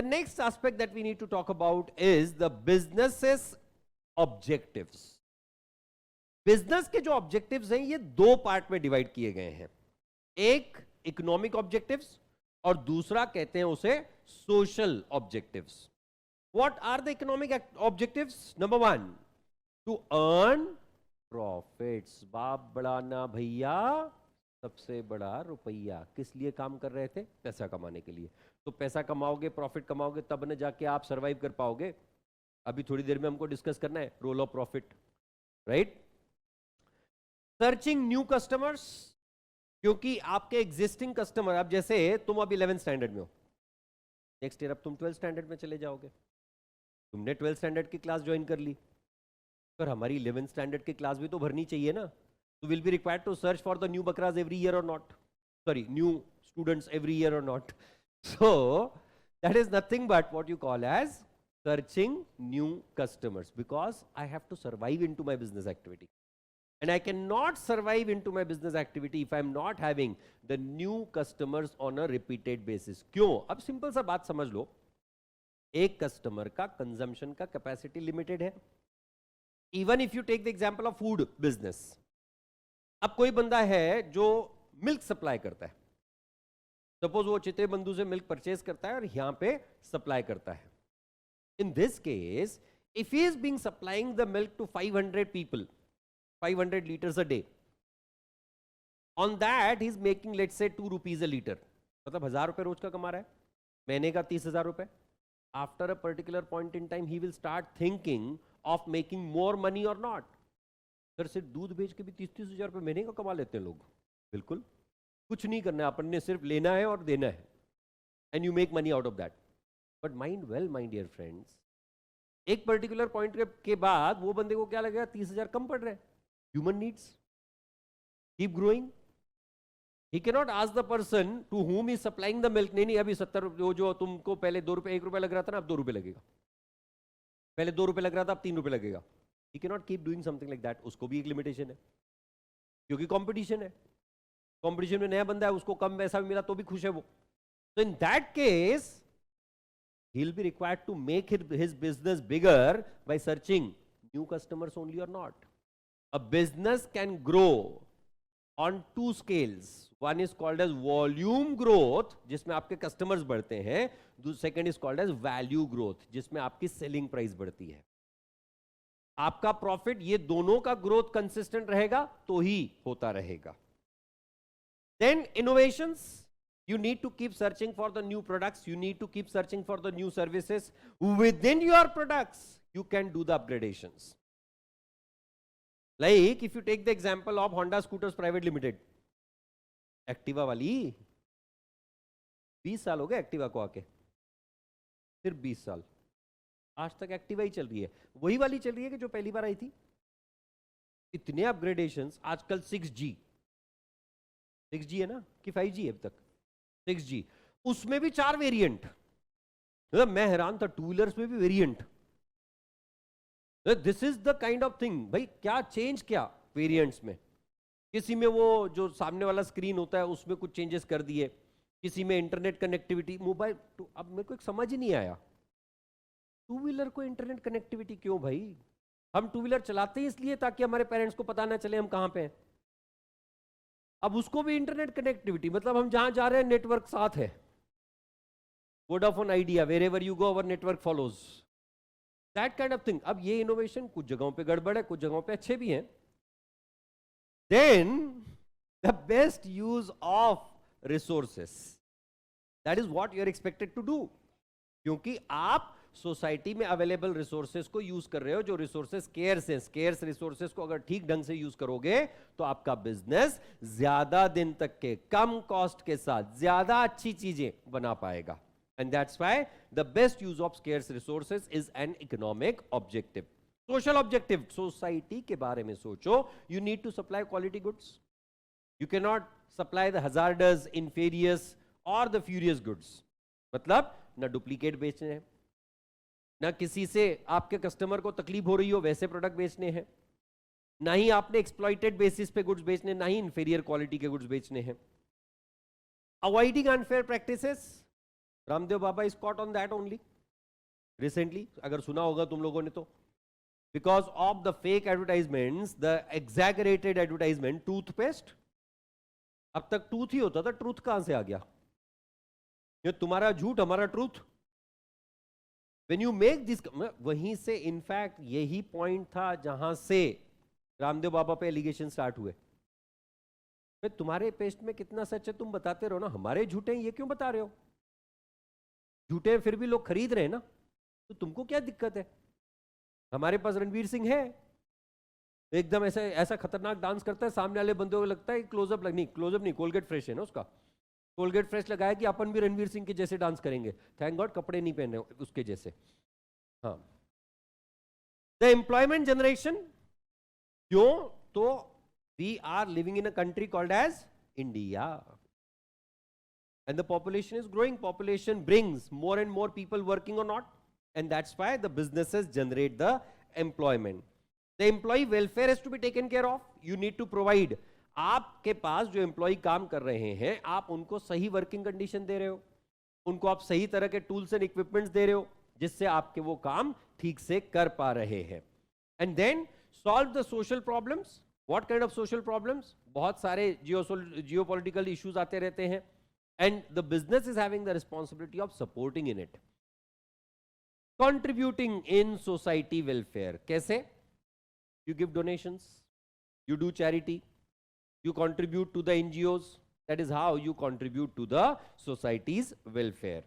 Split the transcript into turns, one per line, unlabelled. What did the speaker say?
The next aspect that we need to talk about is the business's objectives. Business के जो objectives हैं ये दो पार्ट में डिवाइड किए गए हैं, एक इकोनॉमिक ऑब्जेक्टिव्स और दूसरा कहते हैं उसे social objectives. What are the economic objectives? Number 1, to earn profits. बाप बड़ा ना भैया, सबसे बड़ा रुपया. किस लिए काम कर रहे थे? पैसा कमाने के लिए. तो पैसा कमाओगे, प्रॉफिट कमाओगे, तब न जाके आप सरवाइव कर पाओगे. अभी थोड़ी देर में हमको डिस्कस करना है role of profit, right. Searching new customers, क्योंकि आपके एग्जिस्टिंग कस्टमर, अब जैसे तुम अब 11th स्टैंडर्ड में हो, नेक्स्ट ईयर अब तुम 12th स्टैंडर्ड में चले जाओगे. तुमने 12th स्टैंडर्ड की क्लास ज्वाइन कर ली, पर हमारी 11th स्टैंडर्ड की क्लास भी तो भरनी चाहिए ना. तो will be required to search for the new बकराज every year or not, sorry new students every year or not. So that is nothing but what you call as searching new customers, because I have to survive into my business activity, and I cannot survive into my business activity if I am not having the new customers on a repeated basis. क्यों? अब simple सा बात समझ लो, एक customer का consumption का capacity limited है. Even if you take the example of food business, अब कोई बंदा है जो मिल्क सप्लाई करता है, सपोज वो चित्रे बंधु से मिल्क परचेज करता है और यहां पे सप्लाई करता है. In this case, if he is being supplying the milk to 500 people, 500 liters a day, on that he is making, let's say, 2 rupees a liter. मतलब 1000 रुपए रोज का कमा रहा है, महीने का 30,000 रुपए. After a particular point in time, he will start thinking of making more money or not. Sir सिर्फ दूध बेच के भी 30,000 रुपए महीने का कमा लेते हैं लोग. बिल्कुल, कुछ नहीं करना है, अपन ने सिर्फ लेना है और देना है, and you make money out of that. But mind well, my dear friends, एक पर्टिकुलर पॉइंट के बाद वो बंदे को क्या लगेगा, 30,000 कम पड़ रहा है. Human needs keep growing. He can not ask the person to whom is supplying the milk, नहीं अभी 70 रुपये, जो तुमको पहले 2 रुपये 1 रुपया लग रहा था ना, अब 2 रुपये लगेगा. पहले 2 रुपये लग रहा था, अब 3 रुपये लगेगा. ही can not keep doing something like that. उसको भी एक लिमिटेशन है, क्योंकि कॉम्पिटिशन है. कॉम्पिटिशन में नया बंदा है, उसको कम पैसा मिला तो भी खुश है वो. तो in that case he'll be required to make his business bigger by searching new customers only or not. A business can grow on 2 scales. One is called as volume growth, जिसमें आपके customers बढ़ते हैं. Second is called as value growth, जिसमें आपकी selling price बढ़ती है. आपका profit, ये दोनों का growth consistent रहेगा तो ही होता रहेगा. Then innovations. You need to keep searching for the new products. You need to keep searching for the new services. Within your products, you can do the upgradations. Like if you take the example of Honda Scooters Private Limited, Activa वाली 20 साल हो गए Activa को आके, सिर्फ 20 साल, आज तक Activa ही चल रही है. वही वाली चल रही है कि जो पहली बार आई थी. इतने अपग्रेडेशंस. आजकल 6G है ना, कि 5G है अब तक? 6G, उसमें भी 4 वेरिएंट. मतलब मैं हैरान था, 2 व्हीलर्स में भी variant. This is the kind of thing. भाई क्या चेंज, क्या वेरिएंट्स में. किसी में वो जो सामने वाला स्क्रीन होता है उसमें कुछ चेंजेस कर दिए, किसी में इंटरनेट कनेक्टिविटी, मोबाइल. अब मेरे को एक समझ ही नहीं आया, 2 व्हीलर को इंटरनेट कनेक्टिविटी क्यों भाई? हम 2 व्हीलर चलाते हैं इसलिए ताकि हमारे पेरेंट्स को पता ना चले हम कहां पे हैं. अब उसको भी इंटरनेट कनेक्टिविटी, मतलब हम जहां जा रहे हैं नेटवर्क साथ है. Vodafone Idea, where ever you go our network follows, that kind of thing. अब ये इनोवेशन कुछ जगहों पे गड़बड़ है, कुछ जगहों पे अच्छे भी हैं. Then the best use of resources, that is what you are expected to do. क्योंकि आप सोसाइटी में अवेलेबल रिसोर्सेस को यूज कर रहे हो, जो रिसोर्सेस स्केर्स हैं. स्केर्स रिसोर्सेस को अगर ठीक ढंग से यूज करोगे तो आपका बिजनेस ज्यादा दिन तक के कम कॉस्ट के साथ ज्यादा अच्छी चीजें बना पाएगा. And that's why the best use of scarce resources is an economic objective. Social objective, society के बारे में सोचो. You need to supply quality goods. You can not supply the hazardous, inferior or the furious goods. मतलब ना duplicate बेचने हैं, ना किसी से आपके कस्टमर को तकलीफ हो रही हो वैसे प्रोडक्ट बेचने हैं, ना ही आपने एक्सप्लॉइटेड बेसिस पे गुड्स बेचने, ना ही इंफीरियर क्वालिटी के गुड्स बेचने हैं. Avoiding unfair practices, Ramdev Baba is caught on that only recently, अगर सुना होगा तुम लोगों ने तो. Because of the fake advertisements, the exaggerated advertisement, toothpaste. अब तक टूथ ही होता था, ट्रूथ कहां से आ गया? ये तुम्हारा झूठ हमारा truth. When you make this, वहीं से इनफैक्ट यही पॉइंट था जहां से रामदेव बाबा पे एलिगेशन स्टार्ट हुए. तुम्हारे पेस्ट में कितना सच है तुम बताते रहो ना, हमारे झूठे ये क्यों बता रहे हो? झूठे फिर भी लोग खरीद रहे हैं ना, तो तुमको क्या दिक्कत है? हमारे पास रणवीर सिंह है, एकदम ऐसा ऐसा खतरनाक डांस करता है, सामने वाले बंदों को लगता है क्लोजअप नहीं, कोलगेट फ्रेश है ना उसका, कोलगेट फ्रेश लगाया कि अपन भी रणवीर सिंह के जैसे डांस करेंगे. थैंक गॉड कपड़े नहीं पहने उसके जैसे. हाँ, द एम्प्लॉयमेंट जनरेशन, क्यों? तो we are living in a country called as India, and the population is growing. Population brings more and more people working or not, and that's why the businesses generate the employment. The employee welfare has to be taken care of. You need to provide. आपके पास जो employ काम कर रहे हैं, आप उनको सही working condition दे रहे हो, उनको आप सही तरह के टूल्स एंड इक्विपमेंट्स दे रहे हो, जिससे आपके वो काम ठीक से कर पा रहे हैं. And then solve the social problems. What kind of social problems? बहुत सारे जियोपॉलिटिकल इश्यूज आते रहते हैं, and the business is having the responsibility of supporting in it. Contributing in society welfare. कैसे? You give donations, you do charity, you contribute to the NGOs. That is how you contribute to the society's welfare.